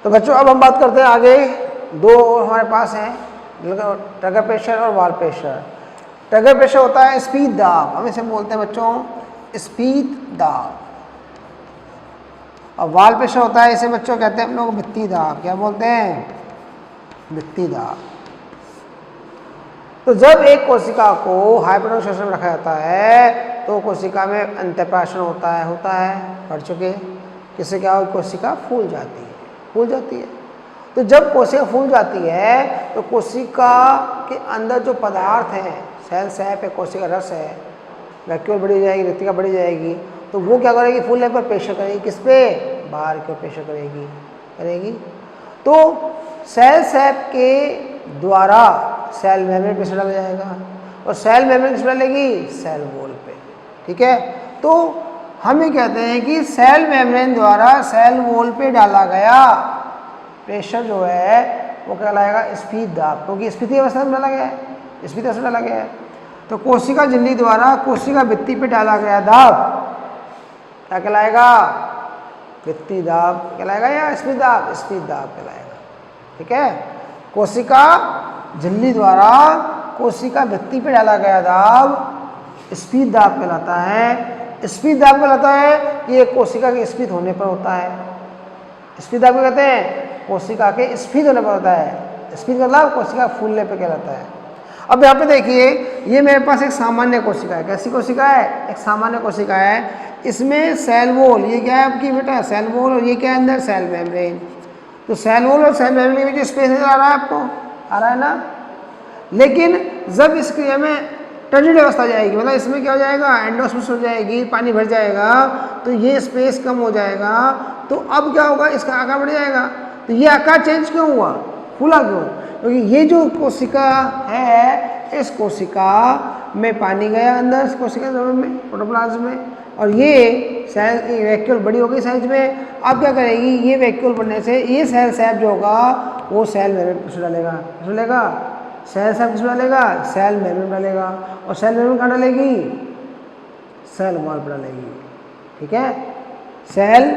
तो बच्चों अब हम बात करते हैं आगे, दो हमारे पास हैं, ट्रिगर प्रेशर और वॉल प्रेशर। ट्रिगर प्रेशर होता है स्पीड दाब, हम इसे बोलते हैं बच्चों स्पीड दाब। और वॉल प्रेशर होता है, इसे बच्चों कहते हैं हम लोग भित्ति दाब। क्या बोलते हैं? भित्ति दाब। तो जब एक कोशिका को हाइपोटोनिक सिस्टम में रखा जाता है तो कोशिका में अंतःप्राशन होता है, पढ़ चुके। किससे क्या हो? कोशिका फूल जाती है। तो जब कोशिका फूल जाती है तो कोशिका के अंदर जो पदार्थ हैं, सेल सैप है, कोशिका रस है, वैक्यूल बढ़ी जाएगी, रिक्तिका बढ़ी जाएगी, तो वो क्या करेगी? फूलने पर प्रेशर करेगी। किस पे? बाहर की ओर प्रेशर करेगी। तो सेल सैप के द्वारा सेल मेम्ब्रेन प्रेशर डाला जाएगा और सेल मेम्ब्रेन किस पे डालेगी? सेल वॉल पे। ठीक है, तो हम ये कहते हैं कि सेल मेम्ब्रेन द्वारा सेल वॉल पे डाला गया प्रेशर जो है वो कहलाएगा स्फीत दाब, क्योंकि स्फीति अवस्था में डाला गया है, स्फीत अवस्था में डाला गया है। तो कोशिका झिल्ली द्वारा कोशिका भित्ति पे डाला गया दाब क्या कहलाएगा? भित्ति दाब कहलाएगा या स्फीत दाब? स्फीत दाब कहलाएगा। ठीक है, कोशिका झिल्ली द्वारा कोशिका भित्ति पे डाला गया दाब स्फीत दाब कहलाता है। स्फीत दाब कहलाता है कि ये कोशिका के स्फीत होने पर होता है। स्फीत दाब कहते हैं कोशिका के स्फीत होने पर होता है। स्फीत मतलब कोशिका फूलने पे कहलाता है। अब यहाँ पे देखिए, ये मेरे पास एक सामान्य कोशिका है। कैसी कोशिका है? एक सामान्य कोशिका है। इसमें सेल वॉल, ये क्या है आपकी बेटा? सेल वॉल, और ये क्या है अंदर? Cell membrane. तो सेल वॉल और सेल मेम्ब्रेन में जो स्पेस नजर आ रहा है आपको, आ रहा है ना? लेकिन जब इस क्रिया में टर्जिड अवस्था जाएगी, मतलब इसमें क्या हो जाएगा? एंडोस्मोसिस हो जाएगी, पानी भर जाएगा, तो ये स्पेस कम हो जाएगा। तो अब क्या होगा? इसका आकार बढ़ जाएगा। तो ये आकार चेंज क्यों हुआ? फूला क्यों? क्योंकि ये जो कोशिका है, इस कोशिका में पानी गया अंदर, इस कोशिका में, प्रोटोप्लाज्म में, और ये सेल वैक्यूल बड़ी हो गई साइज में। अब क्या करेगी? ये वैक्यूल बढ़ने से ये सेल सैप जो होगा वो सेल मेम्ब्रेन पे डालेगा। सेल सैप किसमें डालेगा? सेल मेम्ब्रेन डालेगा। और सेल मेम्ब्रेन कहाँ डालेगी? सेल वॉल पर डालेगी। ठीक है, सेल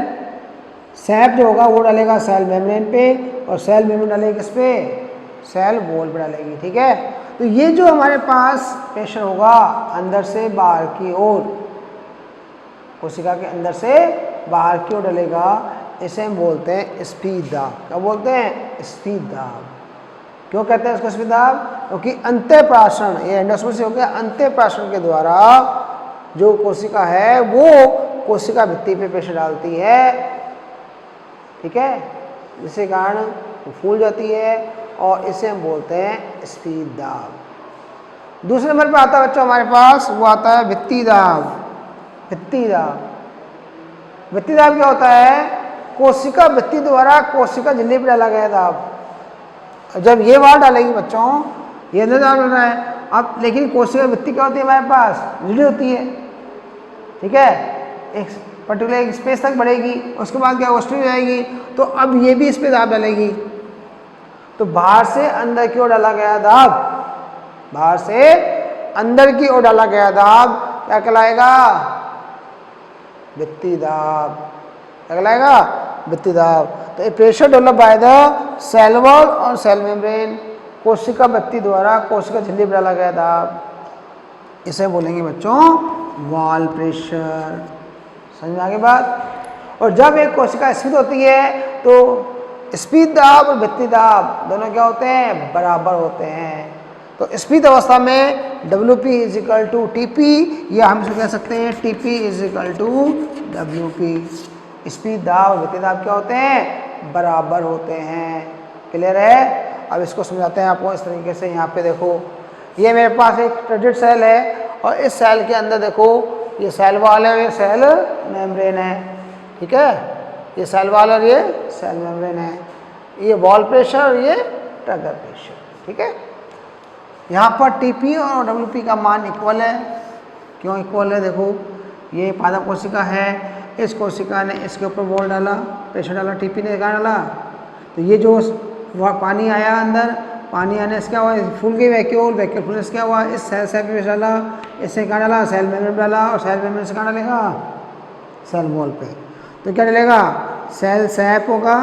सैप जो होगा वो डालेगा सेल मेम्ब्रेन पे, और सेल मेम्ब्रेन डालेगी किस पे? सेल वॉल पे डालेगी। ठीक है, तो ये जो हमारे पास प्रेशर होगा अंदर से बाहर की ओर, कोशिका के अंदर से बाहर की ओर डालेगा, इसे हम बोलते हैं स्फीत दाब। क्या बोलते हैं? स्फीत दाब। क्यों कहते हैं इसको स्फीत दाब? क्योंकि अंतःप्राशन, ये एंडोस्मोसिस हो गया, अंतःप्राशन के द्वारा जो कोशिका है वो कोशिका भित्ति पे प्रेशर डालती है। ठीक है, जिसके कारण वो फूल जाती है, और इसे हम बोलते हैं स्फीत दाब। दूसरे नंबर पे आता है बच्चों हमारे पास, वो आता है भित्ति दाब। भित्ति दाब क्या होता है? कोशिका भित्ति द्वारा कोशिका झिल्ली पे डाला गया दाब। जब ये बाहर डालेगी बच्चों, ये अंदर दाब डाल रहा है। अब लेकिन कोशिका भित्ति क्या होती है हमारे पास? झिल्ली होती है। ठीक है, एक पर्टिकुलर एक स्पेस तक बढ़ेगी, उसके बाद क्या ओस्ट्री हो जाएगी, तो अब ये भी इस पे दाब डालेगी। तो बाहर से अंदर की ओर डाला गया दाब, बाहर से अंदर की ओर डाला गया दाब क्या कहलाएगा? भित्ति दाब। क्या कहलाएगा? भित्ति दाब। तो a pressure develop by the cell wall और सेल मेम्ब्रेन, कोशिका भित्ति द्वारा कोशिका झिल्ली पर डाला गया दाब, इसे बोलेंगे बच्चों वॉल प्रेशर। समझ में आ गई बात? और जब एक कोशिका स्फीत होती है तो स्फीत दाब और भित्ति दाब दोनों क्या होते हैं? बराबर होते हैं। तो स्फीत अवस्था में WP = TP, या हम इसे कह सकते हैं TP = WP। स्फीत दाब और भित्ति दाब क्या होते हैं? बराबर होते हैं। क्लियर है? अब इसको समझाते हैं आपको इस तरीके से। यहाँ पे देखो, ये मेरे पास एक टर्जिड सेल है, और इस सेल के अंदर देखो ये सेल वॉल है, ये सेल मेम्ब्रेन है। ठीक है, ये सेल वॉल और ये सेल मेम्ब्रेन है। ये वॉल प्रेशर और ये ट्रिगर प्रेशर। ठीक है, यहाँ पर TP और WP का मान इक्वल है। क्यों इक्वल है? देखो, ये पादप कोशिका है, इस कोशिका ने इसके ऊपर वॉल डाला, प्रेशर डाला, TP ने कहाँ डाला, तो ये जो पानी आया अंदर, पानी आने से क्या हुआ? फूल गई वैक्यूल, वैक्यूल फूलने से क्या हुआ? इस सेल सैप पे डाला, इससे कहाँ डाला? सेल मेम्ब्रेन डाला, और सेल मेम्ब्रेन से कहाँ डालेगा? सेल वॉल पे। तो क्या डलेगा? सेल सैप होगा,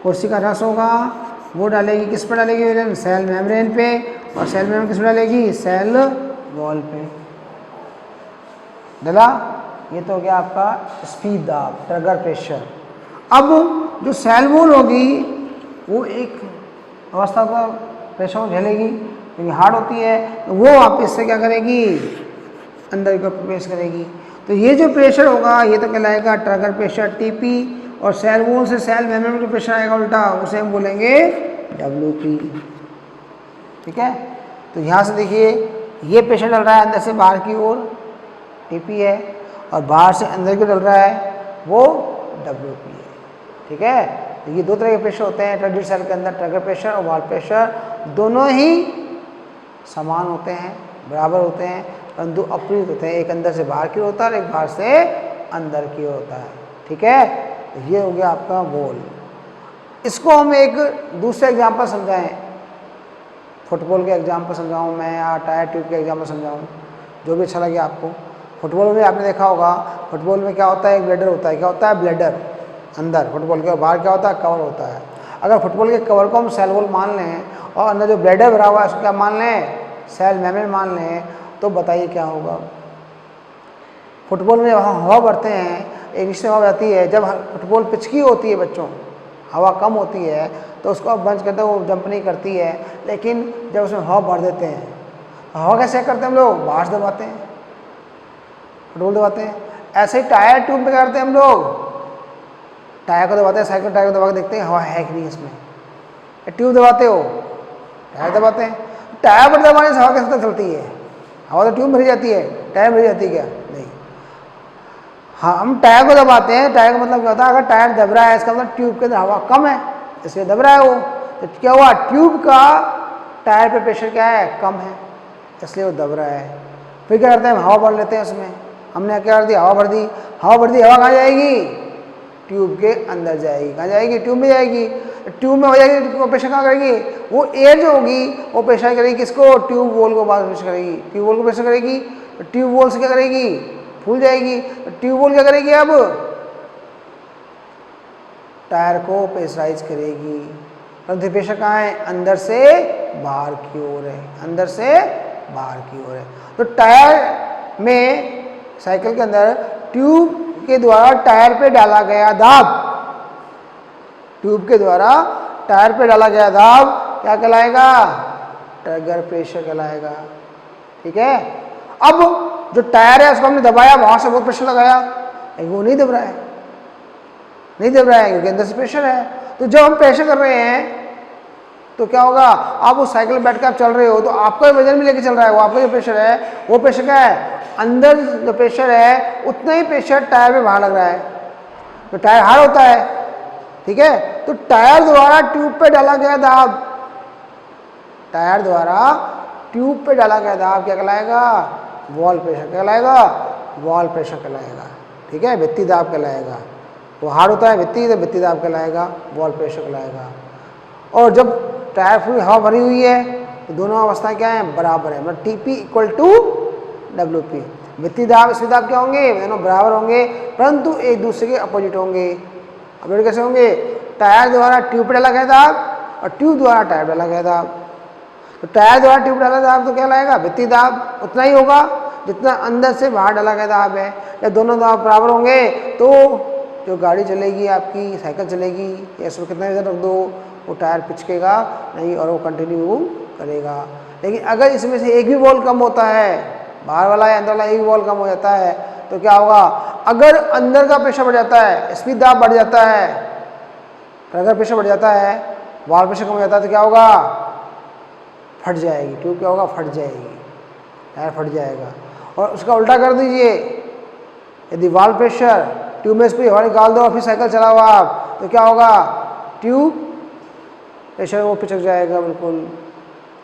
कोशिका रस होगा वो डालेगी, किस पे डालेगी बेटा? सेल मेम्ब्रेन पे। और सेल मेम्ब्रेन किस पे डालेगी? सेल वॉल पे। डला? ये तो हो गया आपका स्पीड दाब, ट्रिगर प्रेशर। अब जो सेल वॉल होगी वो एक अवस्था का प्रेशर को झेलेगी, क्योंकि हार्ड होती है, तो वो वापस से क्या करेगी? अंदर की ओर प्रवेश करेगी। तो ये जो प्रेशर होगा ये तो कहलाएगा ट्रिगर प्रेशर टीपी, और सेल वॉल से सेल मेम्ब्रेन में प्रेशर आएगा उल्टा, उसे हम बोलेंगे डब्ल्यूपी। ठीक है, तो यहाँ से देखिए ये प्रेशर डल रहा है अंदर से बाहर की ओर, टीपी है, और बाहर से अंदर की डल रहा है वो डब्ल्यूपी है। ठीक है, तो ये दो तरह के प्रेशर होते हैं टर्जिड सेल के अंदर, ट्रिगर प्रेशर और वॉल प्रेशर। दोनों ही समान होते हैं, बराबर होते हैं, परंतु अप्रीत होते हैं। एक अंदर से बाहर की ओर होता है और एक बाहर से अंदर की ओर होता है। ठीक है, तो ये हो गया आपका वॉल। इसको हम एक दूसरे एग्जाम्पल समझाएं, फुटबॉल के एग्जाम्पल समझाऊं मैं, या टायर ट्यूब के एग्जाम्पल समझाऊं, जो भी अच्छा लगे आपको। फुटबॉल में आपने देखा होगा, फुटबॉल में क्या होता है? एक ब्लेडर होता है। क्या होता है? ब्लेडर अंदर फुटबॉल के, बाहर क्या होता है? कवर होता है। अगर फुटबॉल के कवर को हम सेल वॉल मान लें और अंदर जो ब्लेडर भरा हुआ है उसको क्या मान लें? सेल मेम्ब्रेन मान लें, तो बताइए क्या होगा? फुटबॉल में जब हम हवा भरते हैं, एक निश्चित हवा आती है, जब फुटबॉल पिच की होती है बच्चों, हवा कम होती है तो उसको आप बंद करते हैं, वो जंप नहीं करती है। लेकिन जब उसमें हवा भर देते हैं, हवा कैसे करते हैं हम लोग? बाहर से दबाते हैं, फुटबॉल दबाते हैं। ऐसे ही टायर ट्यूब में करते हैं हम लोग, टायर को दबाते हैं, साइकिल टायर को दबा के देखते हैं हवा है कि नहीं इसमें। ट्यूब दबाते हो, टायर दबाते हैं, टायर पर दबाने से हवा कैसे तक चलती है? हवा तो ट्यूब में भरी जाती है, टायर में भरी जाती है क्या? नहीं। हाँ, हम टायर को दबाते हैं, टायर का मतलब क्या होता है? अगर टायर दब रहा है इसका मतलब ट्यूब के अंदर हवा कम है, इसलिए दब रहा है वो। तो क्या हुआ? ट्यूब का टायर पे प्रेशर क्या है? कम है, इसलिए वो दब रहा है। फिर क्या करते हैं? हम हवा भर लेते हैं उसमें। हमने क्या कर दिया? हवा भर दी। हवा भर दी, हवा कहाँ जाएगी? ट्यूब के अंदर जाएगी। कहाँ जाएगी? ट्यूब में जाएगी। ट्यूब में हो जाएगी तो प्रेशर कहाँ करेगी? वो एयर जो होगी वो प्रेशर करेगी किसको? ट्यूब वॉल को बाहर प्रेशर करेगी, ट्यूब वॉल को प्रेशर करेगी। तो ट्यूब वॉल से क्या करेगी? फूल जाएगी। तो ट्यूब वॉल क्या करेगी? अब टायर को प्रेशराइज करेगी, परंतु प्रेशर कहाँ है? अंदर से बाहर की ओर है, अंदर से बाहर की ओर है। तो टायर में, साइकिल के अंदर ट्यूब के द्वारा टायर पे डाला गया दाब, ट्यूब के द्वारा टायर पे डाला गया दाब क्या कहलाएगा? ट्रिगर प्रेशर कहलाएगा। ठीक है, अब जो टायर है उसको हमने दबाया, वहां से बहुत प्रेशर लगाया, वो नहीं दब रहा है, नहीं दब रहा है क्योंकि अंदर से प्रेशर है। तो जब हम प्रेशर कर रहे हैं तो क्या होगा? आप उस साइकिल में बैठ कर आप चल रहे हो तो आपका वजन भी लेके चल रहा है, वो आपका जो प्रेशर है वो प्रेशर क्या है? अंदर जो प्रेशर है उतना ही प्रेशर टायर में बाहर लग रहा है, तो टायर हार्ड होता है। ठीक है, तो टायर द्वारा ट्यूब पे डाला गया दाब, टायर द्वारा ट्यूब पे डाला गया दाब क्या कहलाएगा? वॉल प्रेशर कहलाएगा, वॉल प्रेशर कहलाएगा। ठीक है, भित्ति दाब कहलाएगा। वो हार्ड होता है भित्ति, तो भित्ति दाब कहलाएगा, वॉल प्रेशर कहलाएगा। और जब टायर फुल हवा भरी हुई है तो दोनों अवस्थाएं क्या है? बराबर है, मतलब टीपी इक्वल टू डब्ल्यूपी। भित्ति दाब स्पीड दाब क्या होंगे? दोनों बराबर होंगे, परंतु एक दूसरे के अपोजिट होंगे। अपोजिट कैसे होंगे? टायर द्वारा ट्यूब पे डाला गया दाब और ट्यूब द्वारा टायर डाला गया दाब। तो टायर द्वारा ट्यूब डाला दाब तो क्या लाएगा? भित्ति दाब उतना ही होगा जितना अंदर से बाहर डाला गया दाब है। जब दोनों दाब बराबर होंगे तो जो गाड़ी चलेगी, आपकी साइकिल चलेगी, या इसमें कितना वजन रख दो वो टायर पिचकेगा नहीं और वो कंटिन्यू करेगा। लेकिन अगर इसमें से एक भी बॉल कम होता है, बाहर वाला या अंदर वाला एक भी बॉल कम हो जाता है, तो क्या होगा? अगर अंदर का प्रेशर बढ़ जाता है, स्पीड दाब बढ़ जाता है, अगर प्रेशर बढ़ जाता है, वॉल प्रेशर कम हो जाता है, तो क्या होगा? फट जाएगी ट्यूब। क्या होगा? फट जाएगी, टायर फट जाएगा। और उसका उल्टा कर दीजिए, यदि वॉल प्रेशर ट्यूब में स्पीड हवा निकाल दो और फिर साइकिल चलाओ आप, तो क्या होगा? ट्यूब प्रेशर वो पिचक जाएगा बिल्कुल।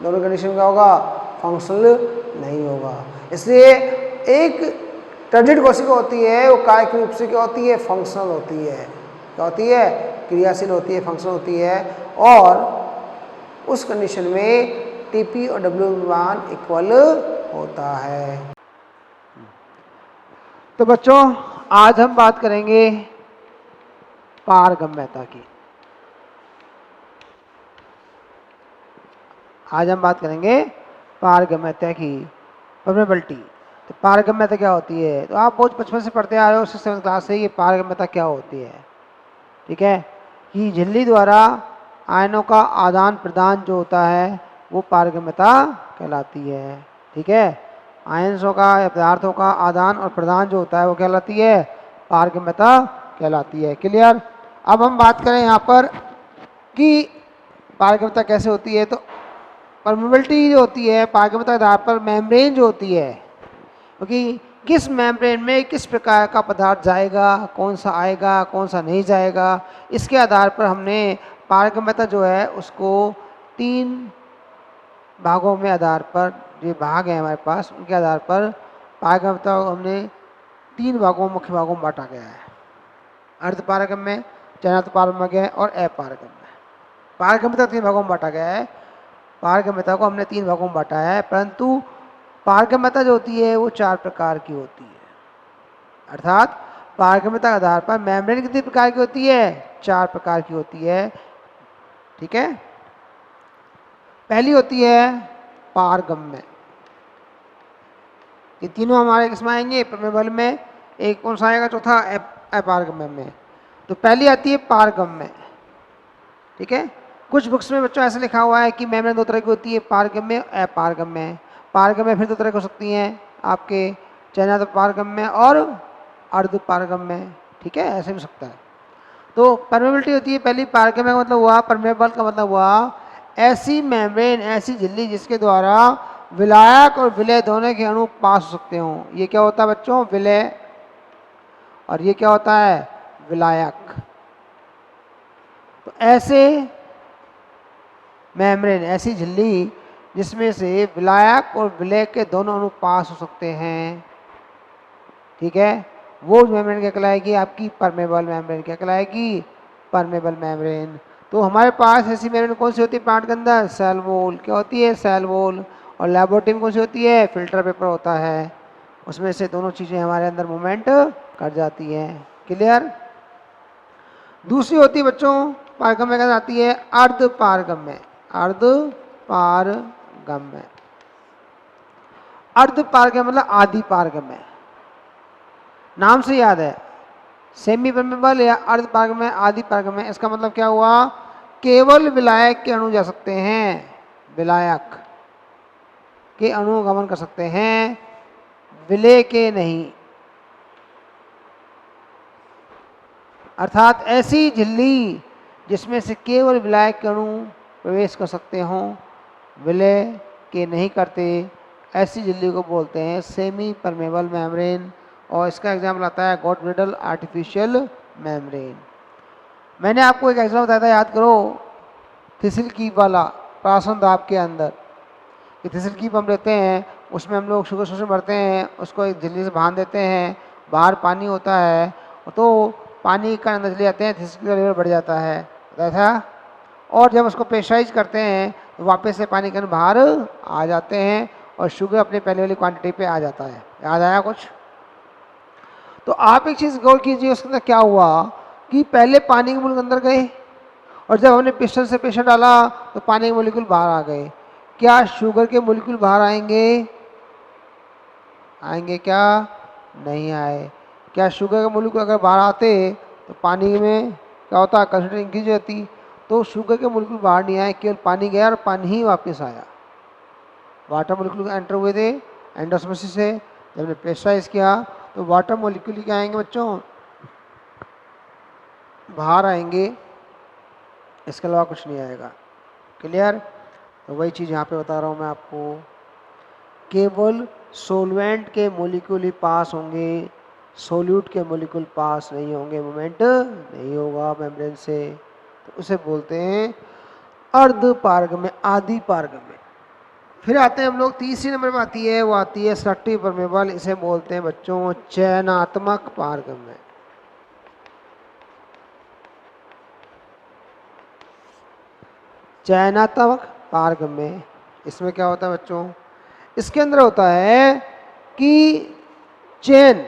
दोनों कंडीशन क्या होगा? फंक्शनल नहीं होगा। इसलिए एक टर्जिड कोशिका होती है वो कार्य रूप से क्या होती है? फंक्शनल होती है। क्या होती है? क्रियाशील होती है, फंक्शनल होती है। और उस कंडीशन में टीपी और डब्ल्यू मान इक्वल होता है। तो बच्चों आज हम बात करेंगे पारगम्यता की। आज हम बात करेंगे पारगम्यता की, परमेबिलिटी। तो पारगम्यता क्या होती है, तो आप बहुत बचपन से पढ़ते आ रहे हो 6th-7th क्लास से, ये पारगम्यता क्या होती है। ठीक है, कि झिल्ली द्वारा आयनों का आदान प्रदान जो होता है वो पारगम्यता कहलाती है। ठीक है, आयनों का या पदार्थों का आदान और प्रदान जो होता है वो कहलाती है पारगम्यता कहलाती है। क्लियर। अब हम बात करें यहाँ पर कि पारगम्यता कैसे होती है, तो परमेबिलिटी जो होती है पारगम्यता के आधार पर मेम्ब्रेन जो होती है, क्योंकि किस मेम्ब्रेन में किस प्रकार का पदार्थ जाएगा, कौन सा आएगा कौन सा नहीं जाएगा, इसके आधार पर हमने पारगम्यता जो है उसको 3 भागों में आधार पर, जो भाग है हमारे पास उनके आधार पर पारगम्यता को हमने 3 भागों मुख्य भागों में बांटा गया है। अर्धपारगम्य, चयनात्मक और अपारगम्य। पारगम्यता 3 भागों में बांटा गया है। पारगम्यता को हमने 3 भागों में बांटा है, परंतु पारगम्यता जो होती है वो 4 प्रकार की होती है। अर्थात पारगम्यता के आधार पर मेम्ब्रेन कितनी प्रकार की होती है, 4 प्रकार की होती है। ठीक है, पहली होती है पारगम्य। ये तीनों हमारे किसमें आएंगे, परमेबल में। एक कौन सा आएगा, चौथा अपारगम्य में। तो पहली आती है पारगम्य। ठीक है, कुछ बुक्स में बच्चों ऐसे लिखा हुआ है कि मेम्ब्रेन 2 तरह की होती है, पारगम्य अपारगम्य। पारगम्य फिर 2 तरह की हो सकती हैं आपके, चयनात्मक पारगम्य और अर्धपारगम्य। ठीक है, ऐसे भी हो सकता है। तो परमेबिलिटी होती है पहली, पारगम्य का मतलब हुआ, परमेबल का मतलब हुआ ऐसी मेम्ब्रेन, ऐसी झिल्ली जिसके द्वारा विलायक और विलय दोनों के अणु पास हो सकते हों। ये क्या होता है बच्चों, विलय, और ये क्या होता है, विलायक। तो ऐसे मेम्ब्रेन, ऐसी झिल्ली जिसमें से विलायक और विलय के दोनों अणु पास हो सकते हैं। ठीक है, वो मेम्ब्रेन क्या कहलाएगी, आपकी परमेबल मेम्ब्रेन। क्या कहलाएगी, परमेबल मेम्ब्रेन। तो हमारे पास ऐसी मेम्ब्रेन कौन सी होती है प्लांट के अंदर, सेल वॉल। क्या होती है, सेल वॉल। और लैबोरेटरी में कौन सी होती है, फिल्टर पेपर होता है। उसमें से दोनों चीज़ें हमारे अंदर मूवमेंट कर जाती हैं। क्लियर। दूसरी होती है बच्चों पारगम्य, क्या आती है, अर्धपारगम्य। अर्धपारगम्य, अर्धपारगम्य मतलब आधि पारगम्य। नाम से याद है, सेमी परमेबल या अर्धपारगम्य, आधि पारगम्य। इसका मतलब क्या हुआ, केवल विलायक के अणु जा सकते हैं, विलायक के अणु गमन कर सकते हैं, विलय के नहीं। अर्थात ऐसी झिल्ली जिसमें से केवल विलायक के अणु प्रवेश कर सकते हों, विलय के नहीं करते, ऐसी झिल्ली को बोलते हैं सेमी परमेबल मेम्ब्रेन। और इसका एग्जाम्पल आता है गॉट रिडल आर्टिफिशियल मेम्ब्रेन। मैंने आपको एक एग्जाम्पल बताया था, याद करो, थिसिल कीप वाला, प्राशन दाब के अंदर। ये थिसिल कीप हम लेते हैं, उसमें हम लोग शुगर सोशन भरते हैं, उसको एक झिल्ली से बांध देते हैं, बाहर पानी होता है, तो पानी का अंदर चले जाते हैं, थिसिल का लेवल बढ़ जाता है, ऐसा। और जब उसको प्रेशराइज करते हैं तो वापस से पानी के अंदर बाहर आ जाते हैं और शुगर अपने पहले वाली क्वांटिटी पे आ जाता है। याद आया कुछ। तो आप एक चीज़ गौर कीजिए, उसके अंदर क्या हुआ कि पहले पानी के मोलिक्यूल अंदर गए और जब हमने पिस्टन से प्रेशर डाला तो पानी के मोलिक्यूल बाहर आ गए। क्या शुगर के मोलिक्यूल बाहर आएंगे, आएंगे क्या, नहीं आए। क्या शुगर के मोलिक्यूल अगर बाहर आते तो पानी में क्या होता, कंसंट्रेशन इंक्रीज जाती। तो शुगर के मोलिक्यूल बाहर नहीं आए, केवल पानी गया और पानी ही वापस आया। वाटर मोलिक्यूल एंटर हुए थे एंडोस्मोसिस से, जब हमने प्रेशराइज किया तो वाटर मोलिक्यूल ही क्या आएंगे बच्चों, बाहर आएंगे, इसके अलावा कुछ नहीं आएगा। क्लियर। तो वही चीज़ यहाँ पे बता रहा हूँ मैं आपको, केवल सोलवेंट के मोलिक्यूल ही पास होंगे, सोल्यूट के मोलिक्यूल पास नहीं होंगे, मूवमेंट नहीं होगा मेम्ब्रेन से। तो उसे बोलते हैं अर्धपारगम्य, आधि पारगम्य। फिर आते हैं हम लोग, तीसरी नंबर में आती है, वो आती है सेलेक्टिव परमेबल। इसे बोलते हैं बच्चों चयनात्मक पारगम्य। चयनात्मक पारगम्य, इसमें क्या होता है बच्चों, इसके अंदर होता है कि चयन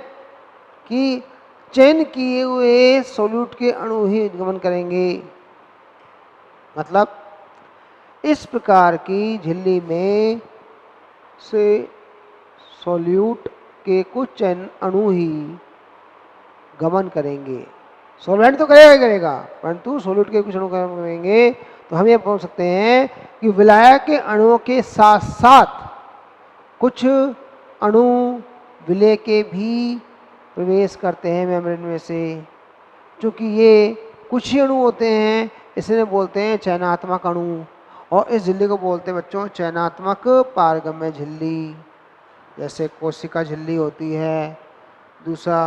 किए हुए सोल्यूट के अणु ही गमन करेंगे। मतलब इस प्रकार की झिल्ली में से सॉल्यूट के कुछ चैन अणु ही गमन करेंगे। सॉल्वेंट तो करेगा ही करेगा, परंतु सॉल्यूट के कुछ अणु गमन करेंगे। तो हम ये बोल सकते हैं कि विलायक के अणुओं के साथ साथ कुछ अणु विलय के भी प्रवेश करते हैं मेम्ब्रेन में से। चूँकि ये कुछ ही अणु होते हैं इसलिए बोलते हैं चयनात्मक अणु, और इस झिल्ली को बोलते हैं बच्चों चयनात्मक पारगम्य झिल्ली। जैसे कोशिका झिल्ली होती है। दूसरा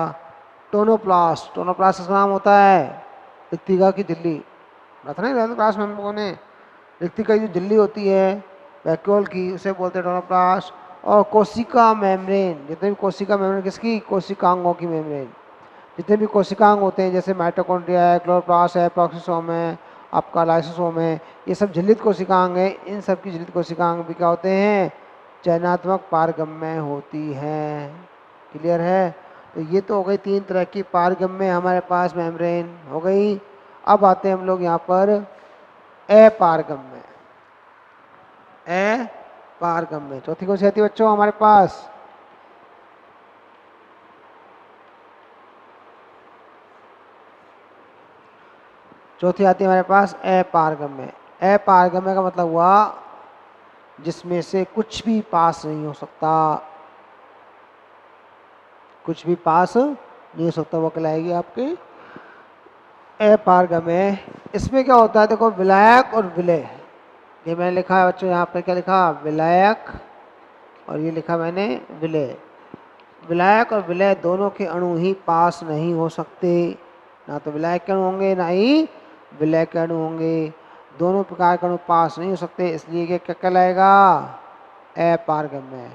टोनोप्लास्ट, टोनोप्लास्ट इसका नाम होता है रिक्तिका की झिल्ली। पता नहीं क्लास में हम लोगों ने रिक्तिका की जो झिल्ली होती है वैक्यूल की, उसे बोलते हैं टोनोप्लास्ट। और कोशिका मेम्ब्रेन, जितने भी कोशिका मेम्ब्रेन किसकी, कोशिकांगों की मेम्ब्रेन, जितने भी कोशिकांग होते हैं जैसे माइटोकॉन्ड्रिया है, क्लोरोप्लास्ट है, प्रोक्सिसोम है, आपका लाइसोसोम है, ये सब झिल्लित कोशिकांग है। इन सब की झिल्लित कोशिकांग भी क्या होते हैं, चयनात्मक पारगम्य होती हैं। क्लियर है। तो ये तो हो गई तीन तरह की पारगम्य हमारे पास मेम्ब्रेन हो गई। अब आते हैं हम लोग यहाँ पर अपारगम्य। अपारगम्य चौथी कौन सी आती है बच्चों हमारे पास, चौथी आती है हमारे पास अपारगम्य। अपारगम्य का मतलब हुआ जिसमें से कुछ भी पास नहीं हो सकता, कुछ भी पास नहीं हो सकता, वो कहलाएगी आपकी अपारगम्य। इसमें क्या होता है देखो, विलायक और विलय, ये मैंने लिखा है बच्चों यहाँ पे, क्या लिखा, विलायक, और ये लिखा मैंने विलय। विलायक और विलय दोनों के अणु ही पास नहीं हो सकते, ना तो विलायक के अणु होंगे ना ही विलय के अणु होंगे। दोनों प्रकार के अणु पास नहीं हो सकते, इसलिए ये क्या कहलाएगा, अपारगम्य।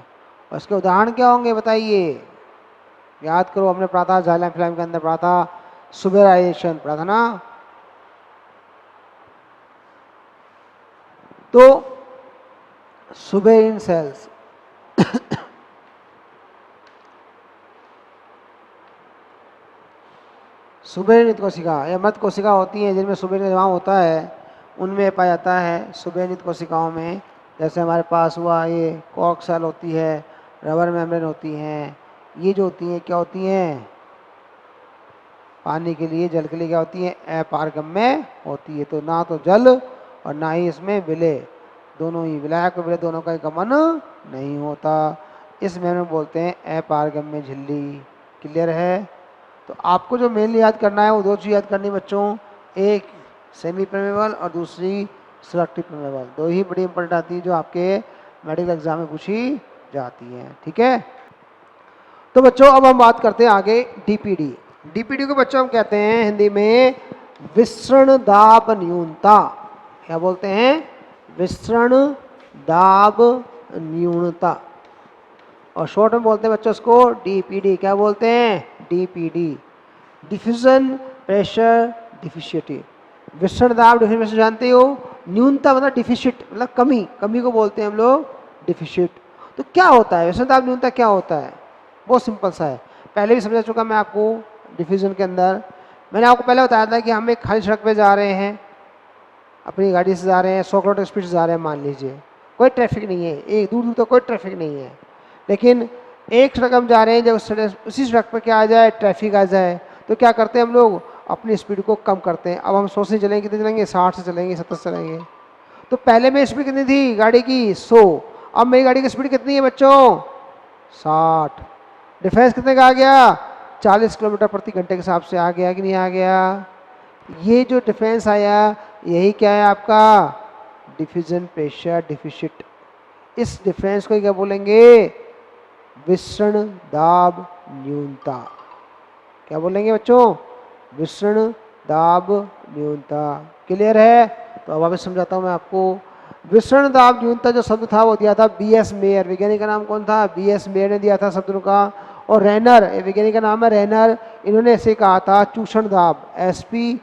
और इसके उदाहरण क्या होंगे बताइए, याद करो, हमने पढ़ा था जाइलम फिल्म के अंदर पढ़ा था, सुबेराइजेशन पढ़ा था ना। तो सुबेरिन सेल्स सुबेरिनित कोशिका या मृत कोशिका होती हैं जिनमें सुबेरिन जमा होता है, उनमें पाया जाता है सुबेरिनित कोशिकाओं में। जैसे हमारे पास हुआ ये कॉर्क सेल होती है, रबर मेम्ब्रेन होती हैं, ये जो होती हैं क्या होती हैं, पानी के लिए, जल के लिए क्या होती हैं, अपारगम्य होती है। तो ना तो जल और ना ही इसमें विलय, दोनों ही विलायक और विलय दोनों का गमन नहीं होता, इस मेम्ब्रेन बोलते हैं अपारगम्य झिल्ली। क्लियर है। तो आपको जो मेनली याद करना है वो दो चीज़ याद करनी बच्चों, एक सेमी परमेबल और दूसरी सेलेक्टिव परमेबल। दो ही बड़ी इंपॉर्टेंट आती है जो आपके मेडिकल एग्जाम में पूछी जाती हैं। ठीक है। तो बच्चों अब हम बात करते हैं आगे डीपीडी। डीपीडी को बच्चों हम कहते हैं हिंदी में विसरण दाब न्यूनता। क्या बोलते हैं, विसरण दाब न्यूनता, और शॉर्ट में बोलते हैं बच्चों उसको डीपीडी। क्या बोलते हैं, डीपीडी, डिफ्यूजन प्रेशर डिफिशियटी। विसरण दाब डिफिशियट जानते हो, न्यूनता मतलब डिफिशिट मतलब कमी, कमी को बोलते हैं हम लोग डिफिशिट। तो क्या होता है विसरण दाब न्यूनता, क्या होता है, बहुत सिंपल सा है, पहले भी समझा चुका मैं आपको। डिफ्यूजन के अंदर मैंने आपको पहले बताया था कि हम एक खाली सड़क पे जा रहे हैं, अपनी गाड़ी से जा रहे हैं, 100 किलोमीटर स्पीड से जा रहे हैं मान लीजिए, कोई ट्रैफिक नहीं है, एक दूर दूर तक कोई ट्रैफिक नहीं है, लेकिन एक सड़क हम जा रहे हैं, जब उसी सड़क पर क्या आ जाए, ट्रैफिक आ जाए, तो क्या करते हैं हम लोग, अपनी स्पीड को कम करते हैं। अब हम 100 से चलेंगे, कितने चलेंगे, 60 से चलेंगे, 70 से चलेंगे। तो पहले में स्पीड कितनी थी गाड़ी की, 100, अब मेरी गाड़ी की स्पीड कितनी है बच्चों, 60। डिफरेंस कितने का आ गया, 40 किलोमीटर प्रति घंटे के हिसाब से आ गया कि नहीं आ गया। ये जो डिफरेंस आया यही क्या है आपका, डिफ्यूजन प्रेशर डिफिशिट। इस डिफरेंस को क्या बोलेंगे, विसरण दाब न्यूनता। क्या बोलेंगे बच्चों, विसरण दाब न्यूनता। क्लियर है। तो अब वापस समझाता हूं मैं आपको। विसरण दाब न्यूनता जो शब्द था वो दिया था बीएस मेयर, वैज्ञानिक का नाम कौन था, बीएस मेयर ने दिया था शब्द का। और रैनर, वैज्ञानिक का नाम है रैनर, इन्होंने ऐसे कहा था चूषण दाब, एसपी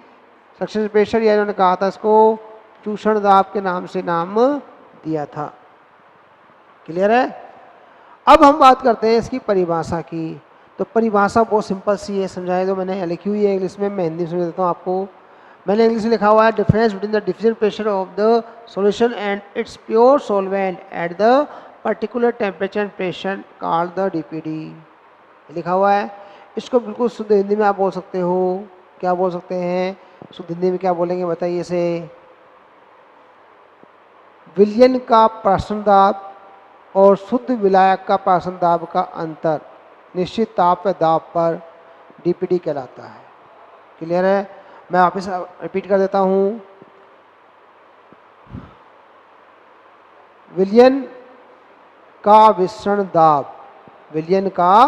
सक्सेस प्रेशर, या इन्होंने कहा था इसको चूषण दाब के नाम से नाम दिया था। क्लियर है। अब हम बात करते हैं इसकी परिभाषा की। तो परिभाषा बहुत सिंपल सी है, समझाए जो मैंने लिखी हुई है इंग्लिश में, मैं हिंदी में समझा देता हूँ आपको। मैंने इंग्लिश में लिखा हुआ है difference between the diffusion pressure of the solution and it's pure solvent at the particular temperature and pressure called the DPD. लिखा हुआ है। इसको बिल्कुल शुद्ध हिंदी में आप बोल सकते हो, क्या बोल सकते हैं शुद्ध हिंदी में, क्या बोलेंगे बताइए इसे। विलयन का प्राशन दाब और शुद्ध विलायक का प्राशन दाब का अंतर निश्चित ताप व दाब पर डीपीडी कहलाता है। क्लियर है? मैं वापस रिपीट कर देता हूँ। विलयन का विसरण दाब, विलयन का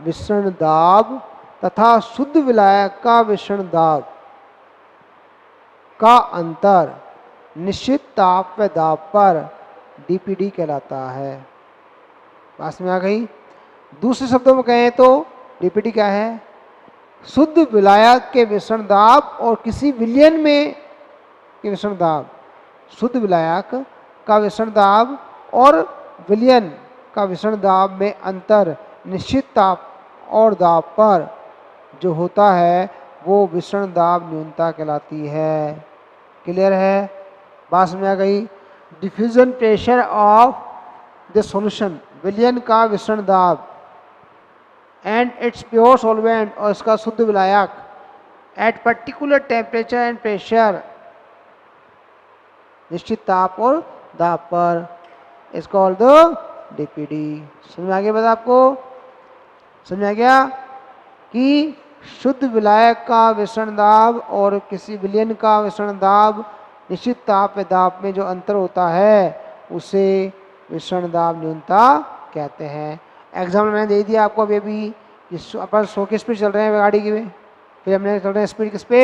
विसरण दाब तथा शुद्ध विलायक का विसरण दाब का अंतर निश्चित ताप व दाब पर डीपीडी कहलाता है। पास में आ गई। दूसरे शब्दों में कहें तो डीपीडी क्या है? शुद्ध विलायक के विसरण दाब और किसी विलयन में के विसरण दाब, शुद्ध विलायक का विसरण दाब और विलयन का विसरण दाब में अंतर निश्चित ताप और दाब पर जो होता है वो विसरण दाब न्यूनता कहलाती है। क्लियर है? बात समझ आ गई। Diffusion pressure of the solution, विलयन का विसरण दाब एंड इट्स प्योर सॉल्वेंट और इसका शुद्ध विलायक at particular temperature and pressure, निश्चित ताप और दाब पर, इज कॉल्ड द डीपीडी। समझ में आ गया? बता आपको समझ में आ गया कि शुद्ध विलायक का विसरण दाब और किसी विलयन का विसरण दाब निश्चित ताप व दाब में जो अंतर होता है उसे विसरण दाब न्यूनता कहते हैं। एग्जाम्पल मैंने दे दिया आपको अभी अपन 100 की स्पीड चल रहे हैं गाड़ी की, फिर हमने चल रहे हैं स्पीड किस पे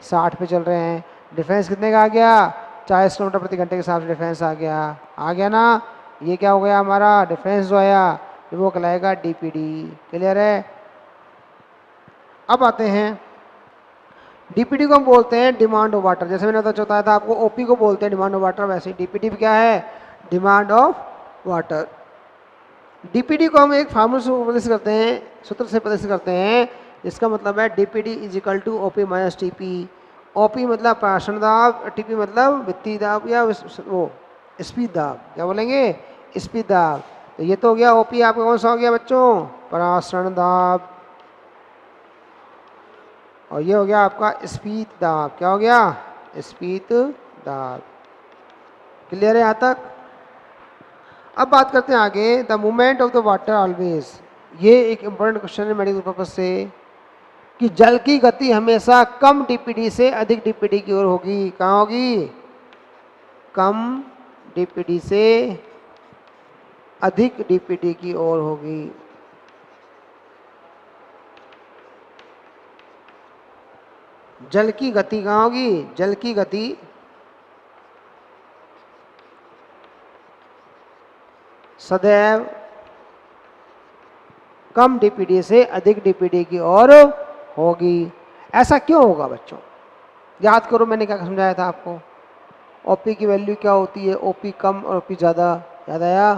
60 पे चल रहे हैं। डिफरेंस कितने का आ गया? 40 किलोमीटर प्रति घंटे के हिसाब से डिफरेंस आ गया ना। ये क्या हो गया हमारा डिफरेंस जो आया वो कहलाएगा डीपीडी। क्लियर है? अब आते हैं डीपीडी को हम बोलते हैं डिमांड ऑफ वाटर। जैसे मैंने बताया था आपको ओपी को बोलते हैं डिमांड ऑफ वाटर, वैसे डीपीडी क्या है? Demand of water. डीपीडी को हम एक फार्मूला से प्रदर्शित करते हैं, सूत्र से प्रदर्शित करते हैं, जिसका मतलब है DPD is equal to OP minus TP. OP मतलब प्राशन दाब, टीपी मतलब वित्तीय दाब या वो स्पीड दाब। क्या बोलेंगे? स्पीड दाब। तो ये तो हो गया ओपी। आपका कौन सा हो गया बच्चों? प्राशन दाब। और ये हो गया आपका स्पीड दाब। क्या हो गया? स्पीड दाब। क्लियर है यहाँ तक? अब बात करते हैं आगे, the movement of the water always. ये एक इंपॉर्टेंट क्वेश्चन है मेडिकल पर्पज से कि जल की गति हमेशा कम डीपीडी से अधिक डीपीडी की ओर होगी। कहाँ होगी? कम डीपीडी से अधिक डीपीडी की ओर होगी। जल की गति कहाँ होगी? जल की गति सदैव कम डीपीडी से अधिक डीपीडी की ओर होगी। ऐसा क्यों होगा बच्चों? याद करो मैंने क्या समझाया था आपको। ओपी की वैल्यू क्या होती है? ओपी कम और ओपी ज़्यादा। याद आया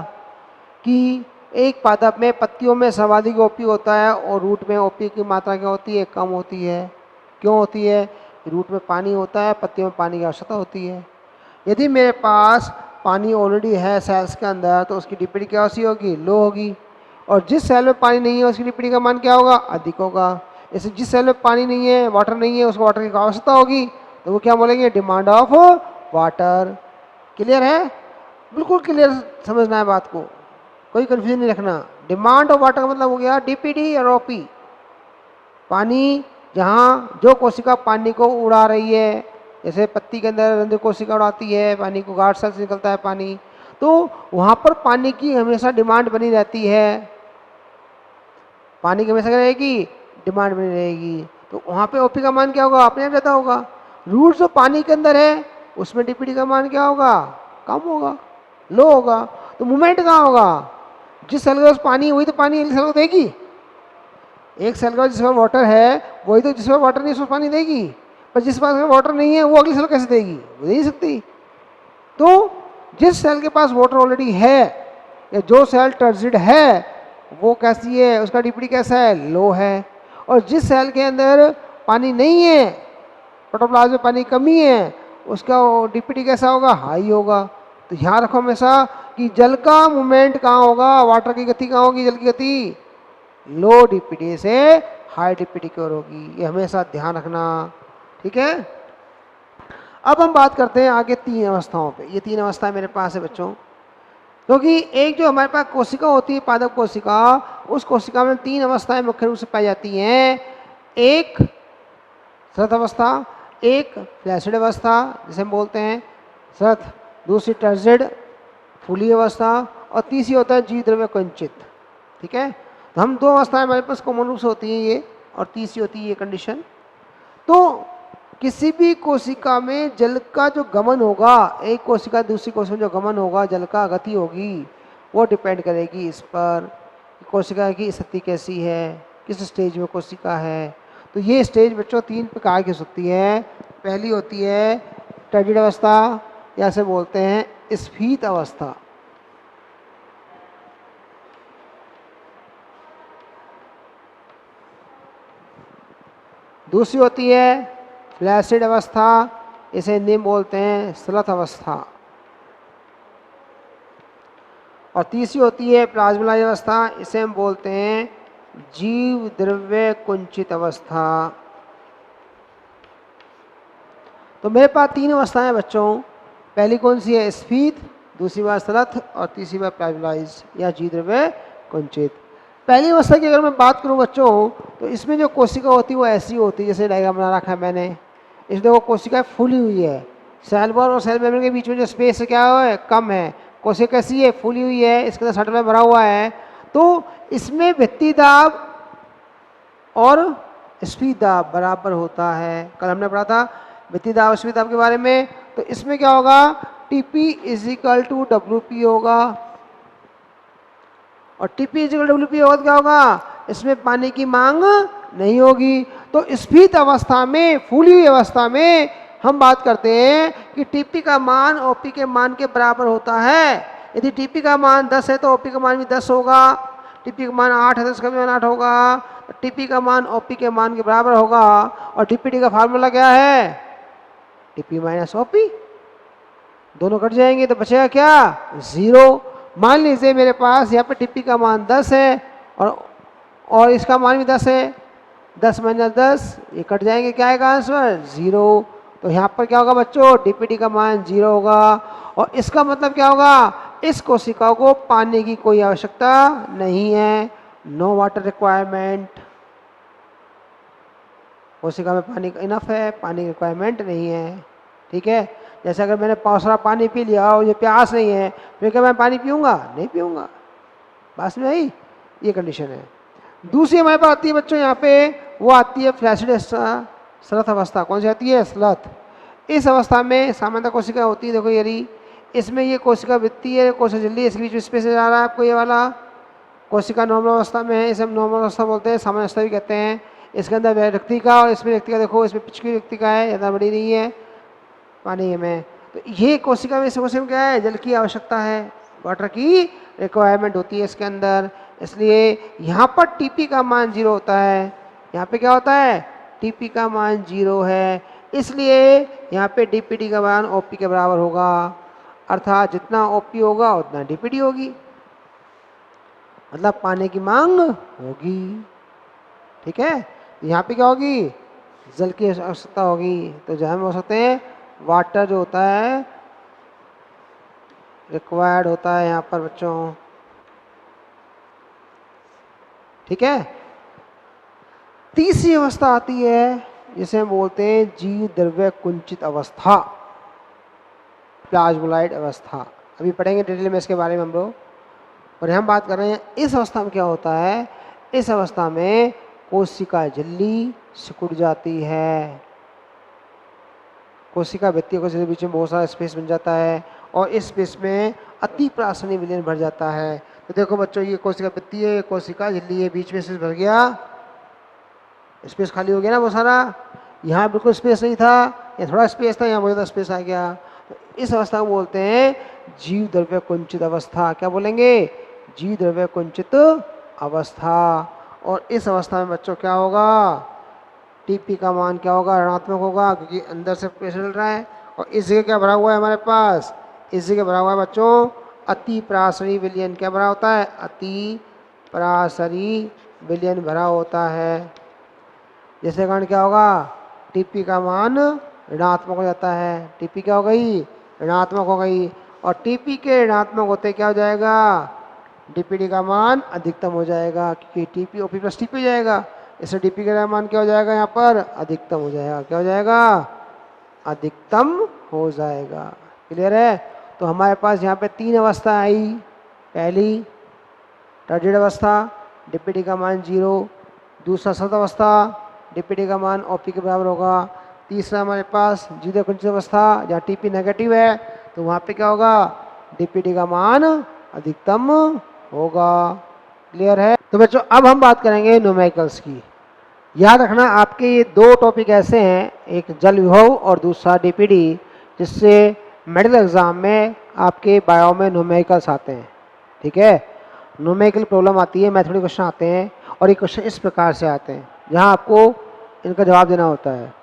कि एक पादप में पत्तियों में सर्वाधिक ओपी होता है और रूट में ओपी की मात्रा क्या होती है? कम होती है। क्यों होती है? रूट में पानी होता है, पत्तियों में पानी की आवश्यकता होती है। यदि मेरे पास पानी ऑलरेडी है सेल्स के अंदर तो उसकी डीपीडी क्या सी होगी? लो होगी। और जिस सेल में पानी नहीं है उसकी डीपीडी का मान क्या होगा? अधिक होगा। जैसे जिस सेल में पानी नहीं है, वाटर नहीं है, उसको वाटर की आवश्यकता होगी, तो वो क्या बोलेंगे? Demand of water. क्लियर है? बिल्कुल क्लियर समझना है बात को, कोई कंफ्यूजन नहीं रखना। डिमांड ऑफ वाटर का मतलब हो गया डीपीडी और ओपी। पानी जहाँ जो कोशिका पानी को उड़ा रही है, जैसे पत्ती के अंदर रंध्र कोशिका उड़ाती है पानी को, गार्ड सेल से निकलता है पानी, तो वहाँ पर पानी की हमेशा डिमांड बनी रहती है। पानी की हमेशा क्या रहेगी? डिमांड बनी रहेगी। तो वहाँ पे ओपी का मान क्या होगा? अपने आप रहता होगा। रूट जो पानी के अंदर है उसमें डीपीडी का मान क्या होगा? कम होगा, लो होगा। तो मूवमेंट कहाँ होगा? जिस सेल के पास पानी वही तो पानी अगली सेल को देगी। एक सेल का जिसमें वाटर है वही तो जिसमें वाटर नहीं उसमें पानी देगी, पर जिस पास वाटर नहीं है वो अगली सेल कैसे देगी? वो दे नहीं सकती। तो जिस सेल के पास वाटर ऑलरेडी है या जो सेल टर्जिड है वो कैसी है? उसका डीपीडी कैसा है? लो है। और जिस सेल के अंदर पानी नहीं है प्रोटोप्लाज्म में पानी की कमी है, उसका डीपीटी कैसा होगा, हाई होगा। तो ध्यान रखो हमेशा कि जल का मूवमेंट कहाँ होगा, वाटर की गति कहाँ होगी, जल की गति लो डीपीटी से हाई डीपीटी की ओर होगी, ये हमेशा ध्यान रखना, ठीक है। अब हम बात करते हैं आगे तीन अवस्थाओं पे। ये तीन अवस्थाएं मेरे पास है बच्चों, क्योंकि एक जो हमारे पास कोशिका होती है पादप कोशिका, उस कोशिका में तीन अवस्थाएं मुख्य रूप से पाई जाती हैं। एक श्रथ अवस्था, एक फ्लैसिड अवस्था जिसे हम बोलते हैं श्रथ, दूसरी टर्जिड फूली अवस्था, और तीसरी होता है जीव द्रव्य कुंचित, ठीक है। तो हम दो अवस्थाएं हमारे पास कॉमन रूप से होती हैं ये, और तीसरी होती है ये कंडीशन। तो किसी भी कोशिका में जल का जो गमन होगा, एक कोशिका दूसरी कोशिका में जो गमन होगा, जल का गति होगी, वो डिपेंड करेगी इस पर कोशिका की स्थिति कैसी है, किस स्टेज में कोशिका है। तो ये स्टेज बच्चों तीन प्रकार की हो सकती है। पहली होती है टर्जिड अवस्था, या से बोलते हैं स्फीत अवस्था। दूसरी होती है फ्लैसिड अवस्था, इसे निम्न बोलते हैं श्लथ अवस्था। और तीसरी होती है प्लाज्मलाइज अवस्था, इसे हम बोलते हैं जीव द्रव्य कुंचित अवस्था। तो मेरे पास तीन अवस्थाएं हैं बच्चों, पहली कौन सी है, स्फीत, दूसरी बार श्लथ, और तीसरी बार प्लाज्मलाइज या जीव द्रव्य कुंचित। पहली अवस्था की अगर मैं बात करूं बच्चों, तो इसमें जो कोशिका होती है वो ऐसी होती है, जैसे डायग्राम बना रखा है मैंने, इसमें देखो कोशिका फूली हुई है, सेल वॉल और सेल मेम्ब्रेन के बीच में जो स्पेस क्या है, कम है। कोशिका कैसी है, फूली हुई है, इसके अंदर सटल में भरा हुआ है। तो इसमें भित्ति दाब और स्फीत दाब बराबर होता है। कल हमने पढ़ा था भित्ति दाब स्फीत दाब के बारे में। तो इसमें क्या होगा, टीपी इजिकल टू डब्ल्यूपी होगा, और टीपी इजिकल डब्ल्यूपी होगा तो क्या होगा, इसमें पानी की मांग नहीं होगी। तो स्फीत अवस्था में, फूली हुई अवस्था में हम बात करते हैं कि टीपी का मान ओपी के मान के बराबर होता है। यदि टीपी का मान 10 है तो ओपी का मान भी 10 होगा, टीपी का मान 8 है तो इसका भी मान 8 होगा, टीपी का मान ओपी के मान के बराबर होगा। और टीपीटी का फार्मूला क्या है, टीपी माइनस ओपी, दोनों कट जाएंगे तो बचेगा क्या, 0। मान लीजिए मेरे पास यहाँ पे टीपी का मान 10 है और इसका मान भी 10 है, 10 माइनस 10, ये कट जाएंगे, क्या आएगा आंसर, 0। तो यहाँ पर क्या होगा बच्चों, डीपीटी का मान 0 होगा। और इसका मतलब क्या होगा, इस कोशिका को पानी की कोई आवश्यकता नहीं है, नो वाटर रिक्वायरमेंट। कोशिका में पानी इनफ है, पानी की रिक्वायरमेंट नहीं है, ठीक है। जैसे अगर मैंने पावसरा पानी पी लिया और मुझे प्यास नहीं है, फिर क्या मैं पानी पीऊँगा, नहीं पीऊँगा, बस में आई, ये कंडीशन है। दूसरी हमारे पास आती है बच्चों यहाँ पे, वो आती है फ्लैसिड श्लथ अवस्था। कौन सी आती है, श्लथ। इस अवस्था में सामान्य कोशिका होती है, देखो यदि इसमें ये कोशिका वृत्ति है, कोशिका झिल्ली, इसके बीच में स्पेस जा रहा है आपको, ये वाला कोशिका नॉर्मल अवस्था में है, इसे हम नॉर्मल अवस्था बोलते हैं, सामान्य अवस्था भी कहते हैं। इसके अंदर व्यक्ति का और इसमें व्यक्ति का, देखो इसमें पिछकी व्यक्ति का है, ज़्यादा बड़ी नहीं है पानी में। तो ये कोशिका में कोशिका में क्या है, जल की आवश्यकता है, वाटर की रिक्वायरमेंट होती है इसके अंदर। इसलिए यहाँ पर टीपी का मान 0 होता है, यहाँ पे क्या होता है, टीपी का मान 0 है, इसलिए यहाँ पे डीपीटी का मान ओपी के बराबर होगा, अर्थात जितना ओपी होगा उतना डीपीटी होगी, मतलब पानी की मांग होगी, ठीक है। यहाँ पे क्या होगी, जल की आवश्यकता होगी। तो जहाँ हम हो सकते हैं वाटर जो होता है रिक्वायर्ड होता है यहाँ पर बच्चों, ठीक है। तीसरी अवस्था आती है जिसे हम बोलते हैं जीव द्रव्य कुंचित अवस्था, प्लाज्मोलाइड अवस्था। अभी पढ़ेंगे डिटेल में इसके बारे में हम लोग, और हम बात कर रहे हैं इस अवस्था में क्या होता है। इस अवस्था में कोशिका झिल्ली सिकुड़ जाती है, कोशिका भित्ति कोशिका के बीच में बहुत सारा स्पेस बन जाता है, और इस स्पेस में अति प्रासनी विलयन भर जाता है। तो देखो बच्चों, ये कोशिका भित्ति है, कोशिका झिल्ली है, बीच में स्पेस भर गया, स्पेस खाली हो गया ना बहुत सारा। यहाँ बिल्कुल स्पेस नहीं था, यहाँ थोड़ा स्पेस था, यहाँ बहुत ज़्यादा स्पेस आ गया। तो इस अवस्था को बोलते हैं जीव द्रव्य कुंचित अवस्था। क्या बोलेंगे, जीव द्रव्य कुंचित अवस्था। और इस अवस्था में बच्चों क्या होगा, टीपी का मान क्या होगा, ऋणात्मक होगा, क्योंकि अंदर से प्रेशर चल रहा है। और इस जगह क्या भरा हुआ है हमारे पास, इस जगह भरा हुआ है बच्चों अति परासरी विलयन। क्या भरा होता है, अति परासरी विलयन भरा होता है, जिसके कारण क्या होगा, टीपी का मान ऋणात्मक हो जाता है। टीपी क्या हो गई, ऋणात्मक हो गई। और टीपी के ऋणात्मक होते क्या हो जाएगा, डीपीडी का मान अधिकतम हो जाएगा, क्योंकि टीपी ओपी प्लस टीपी जाएगा। इससे डीपी का मान क्या हो जाएगा, यहाँ पर अधिकतम हो जाएगा। क्या हो जाएगा, अधिकतम हो जाएगा। क्लियर है। तो हमारे पास यहाँ पे 3 अवस्था आई। पहली टर्जिड अवस्था, डीपीडी का मान 0। दूसरा सत अवस्था, डीपीडी का मान ओपी के बराबर होगा। तीसरा हमारे पास जीरो कंडिशन अवस्था, जहाँ टीपी नेगेटिव है, तो वहाँ पे क्या होगा, डीपीडी का मान अधिकतम होगा। क्लियर है। तो बच्चों अब हम बात करेंगे न्यूमेरिकल्स की। याद रखना आपके ये 2 टॉपिक ऐसे हैं, एक जल विभव और दूसरा डीपीडी, जिससे मेडिकल एग्जाम में आपके बायो में न्यूमेरिकल्स आते हैं। ठीक है, न्यूमेरिकल प्रॉब्लम आती है, मैथमेटिकल क्वेश्चन आते हैं, और ये क्वेश्चन इस प्रकार से आते हैं जहाँ आपको इनका जवाब देना होता है।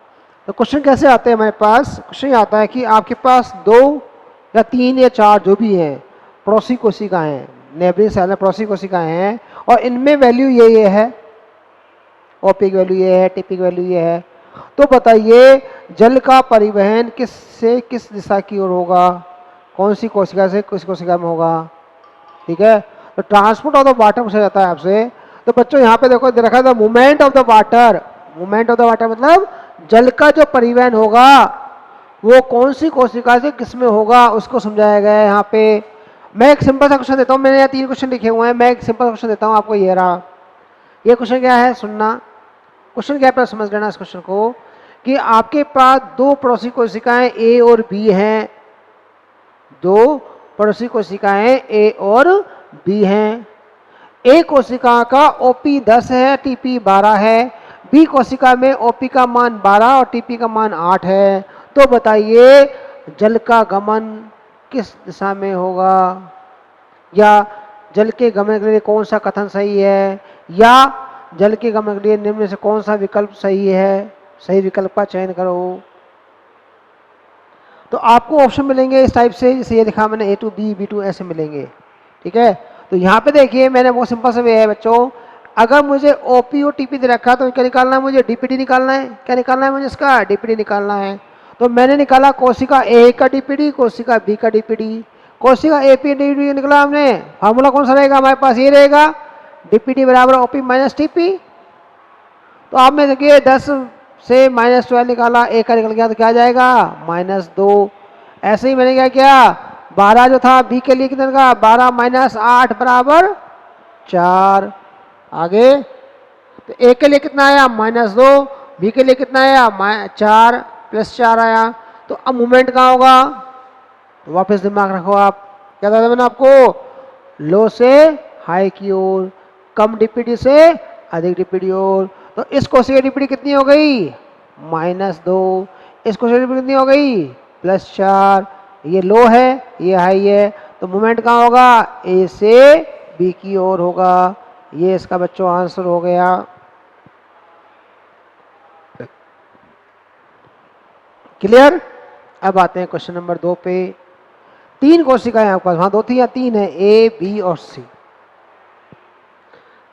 तो क्वेश्चन कैसे आते हैं हमारे पास, क्वेश्चन ये आता है कि आपके पास 2 या 3 या 4 जो भी हैं पड़ोसी कोशिकाएं हैं, नेबरिंग सेल में पड़ोसी कोशिकाएं हैं, और इनमें वैल्यू ये है, ओपी की वैल्यू ये है, टीपी की वैल्यू ये है। तो बताइए जल का परिवहन किस से किस दिशा की ओर होगा, कौन सी कोशिका से किस कोशिका में होगा। ठीक है, तो ट्रांसपोर्ट ऑफ द वाटर पूछा जाता है आपसे। तो बच्चों यहाँ पे देखो दे रखा था movement of the water. Movement of the water मतलब जल का जो परिवहन होगा वो कौन सी कोशिका से किस में होगा, उसको समझाया गया है यहाँ पे। मैं एक सिंपल सा क्वेश्चन देता हूँ, मैंने यहाँ 3 क्वेश्चन लिखे हुए हैं, मैं एक सिंपल क्वेश्चन देता हूँ आपको। ये रहा, ये क्वेश्चन क्या है, सुनना। क्वेश्चन क्या है समझ लेना इस क्वेश्चन को, कि आपके पास 2 पड़ोसी कोशिकाएं ए और बी हैं। 2 पड़ोसी कोशिकाएं ए और बी हैं। ए कोशिका का ओपी 10 है, टीपी 12 है। बी कोशिका में ओपी का मान 12 और टीपी का मान 8 है। तो बताइए जल का गमन किस दिशा में होगा, या जल के गमन के लिए कौन सा कथन सही है, या जल के गमन के लिए निम्न में से कौन सा विकल्प सही है, सही विकल्प का चयन करो। तो आपको ऑप्शन मिलेंगे इस टाइप से, जैसे ये दिखा मैंने A to B, B to ऐसे मिलेंगे। ठीक है, तो यहाँ पे देखिए मैंने वो सिंपल से वे है बच्चों, अगर मुझे ओपी और टीपी दे रखा तो क्या निकालना है मुझे, डीपीडी निकालना है। क्या निकालना है मुझे, इसका डीपीडी निकालना है। तो मैंने निकाला कोशिका ए का डीपीडी, कोशिका बी का डीपीडी। कोशिका ए पी डीपीडी निकला हमने, फार्मूला कौन सा रहेगा हमारे पास, ये रहेगा डीपीडी बराबर ओपी माइनस टीपी। तो आप में देखिए 10 से -12 निकाला, ए का निकल गया, तो क्या आ जाएगा -2। ऐसे ही मैंने क्या किया, 12 जो था बी के लिए कितने का, 12 - 8 बराबर 4। आगे तो ए के लिए कितना आया -2, बी के लिए कितना आया 4 + 4 आया। तो अब मूवमेंट कहाँ होगा, तो वापस दिमाग रखो आप, क्या था मैंने आपको, लो से हाई की ओर, कम डीपीडी से अधिक डीपीडी ओर। तो इस कोशिका की डीपीडी कितनी हो गई -2, इस कोशिका की डीपीडी कितनी हो गई +4। ये लो है ये हाई है, तो मूवमेंट कहाँ होगा, ए से बी की ओर होगा। ये इसका बच्चों आंसर हो गया। क्लियर। अब आते हैं क्वेश्चन नंबर 2 पे। 3 कोशिकाएं आपके पास, वहां 2 थी या 3 है, ए बी और सी।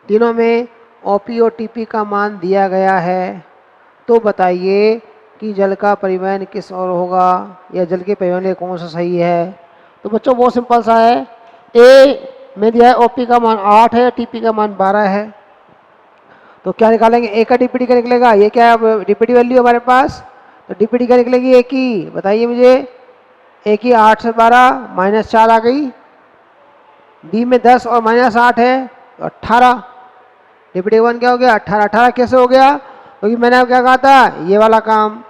तीनों में ओपी और टीपी का मान दिया गया है। तो बताइए कि जल का परिवहन किस ओर होगा, या जल के परिवहन लिए कौन सा सही है। तो बच्चों बहुत सिंपल सा है, ए में दिया है ओपी का मान 8 है, टीपी का मान 12 है। तो क्या निकालेंगे, ए का डीपीडी का निकलेगा, ये क्या है डीपीडी वैल्यू हमारे पास, तो डीपीडी क्या निकलेगी ए की, बताइए मुझे, ए की 8 से 12 -4 आ गई। बी में 10 और -8 है तो 18। डीपीडी 1 क्या हो गया 18। 18 कैसे हो गया, क्योंकि मैंने अब क्या कहा था, ये वाला काम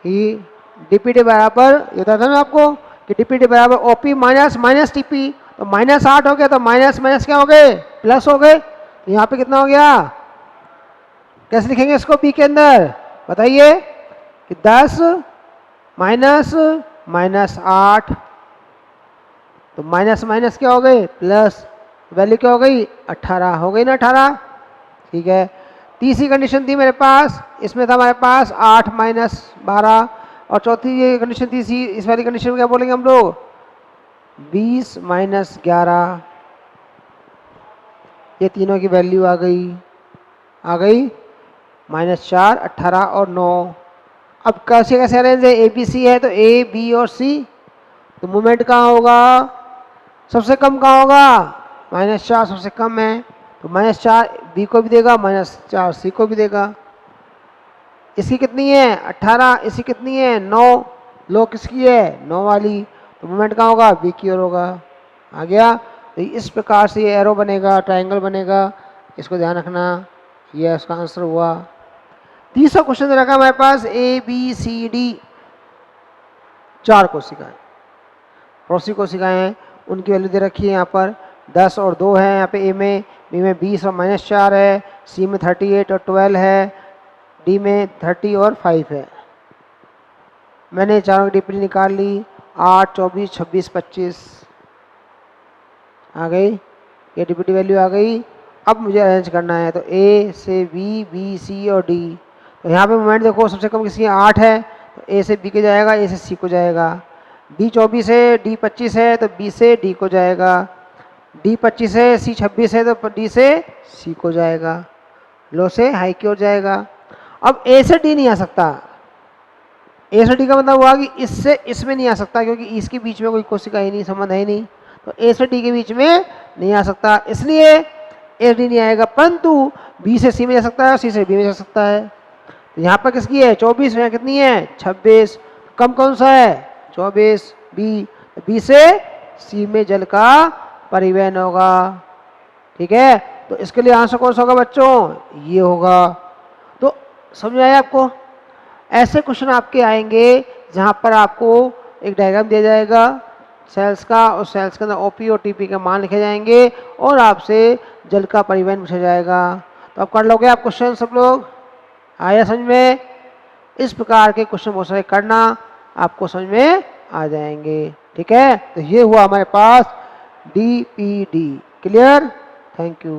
कि डीपीडी बराबर, ये था ना आपको कि डीपीडी बराबर ओपी माइनस टीपी। तो -8 हो गया, तो माइनस क्या हो गए, प्लस हो गए। तो यहाँ पे कितना हो गया, कैसे लिखेंगे इसको बी के अंदर, बताइए कि 10 -8, तो माइनस क्या हो गए प्लस, वैल्यू क्या हो गई 18 हो गई ना 18। ठीक है, तीसरी कंडीशन थी मेरे पास, इसमें था हमारे पास 8 माइनस 12, और चौथी ये कंडीशन थी सी, इस वाली कंडीशन में क्या बोलेंगे हम लोग, 20 माइनस 11, ये तीनों की वैल्यू आ गई -4, 18 और 9। अब कैसे कैसे अरेंज है, ए बी सी है तो ए बी और सी, तो मूवमेंट कहाँ होगा, सबसे कम कहाँ होगा, -4 सबसे कम है, तो -4 बी को भी देगा, -4 सी को भी देगा। इसकी कितनी है 18, इसकी कितनी है 9, लो किसकी है 9 वाली, तो मूवमेंट कहाँ होगा, बी की ओर होगा। आ गया, तो इस प्रकार से ये एरो बनेगा, ट्रायंगल बनेगा, इसको ध्यान रखना, ये इसका आंसर हुआ। तीसरा क्वेश्चन रखा हमारे पास ए बी सी डी, 4 कोशिकाएं, पड़ोसी कोशिकाएं हैं, उनकी वैल्यू दे रखी है यहाँ पर 10 और 2 है, यहाँ पे ए में, बी में 20 और -4 है, सी में 38 और 12 है, डी में 30 और 5 है। मैंने चारों की डिप्टी निकाल ली, 8, 24, 26, 25 आ गई, ये डिप्टी वैल्यू आ गई। अब मुझे अरेंज करना है, तो ए से बी, बी सी और डी, तो यहाँ पे मोमेंट देखो सबसे कम किसकी 8 है, तो ए से बी को जाएगा, ए से सी को जाएगा, बी 24 है, डी 25 है, तो बी से डी को जाएगा, डी 25 है, सी 26 है, तो डी से सी को जाएगा, लो से हाई की ओर जाएगा। अब ए से डी नहीं आ सकता, ए से डी का मतलब हुआ कि इससे इसमें नहीं आ सकता, क्योंकि इसके बीच में कोई कोशिका ही नहीं, संबंध है ही नहीं, तो ए से डी के बीच में नहीं आ सकता, इसलिए ए डी नहीं आएगा, परंतु बी से सी में जा सकता है और सी से बी में जा सकता है। तो यहाँ पर किसकी है 24, यहाँ कितनी है 26, कम कौन सा है 24, बी, बी से सी में जल का परिवहन होगा, ठीक है। तो इसके लिए आंसर कौन सा होगा बच्चों, ये होगा। तो समझ आया आपको, ऐसे क्वेश्चन आपके आएंगे जहाँ पर आपको एक डायग्राम दिया जाएगा सेल्स का, और सेल्स के अंदर ओपी और टीपी के मान लिखे जाएंगे और आपसे जल का परिवहन पूछा जाएगा। तो आप कर लोगे आप क्वेश्चन सब लोग, आया समझ में। इस प्रकार के क्वेश्चन बहुत सारे करना, आपको समझ में आ जाएंगे, ठीक है। तो ये हुआ हमारे पास DPD, क्लियर, थैंक यू।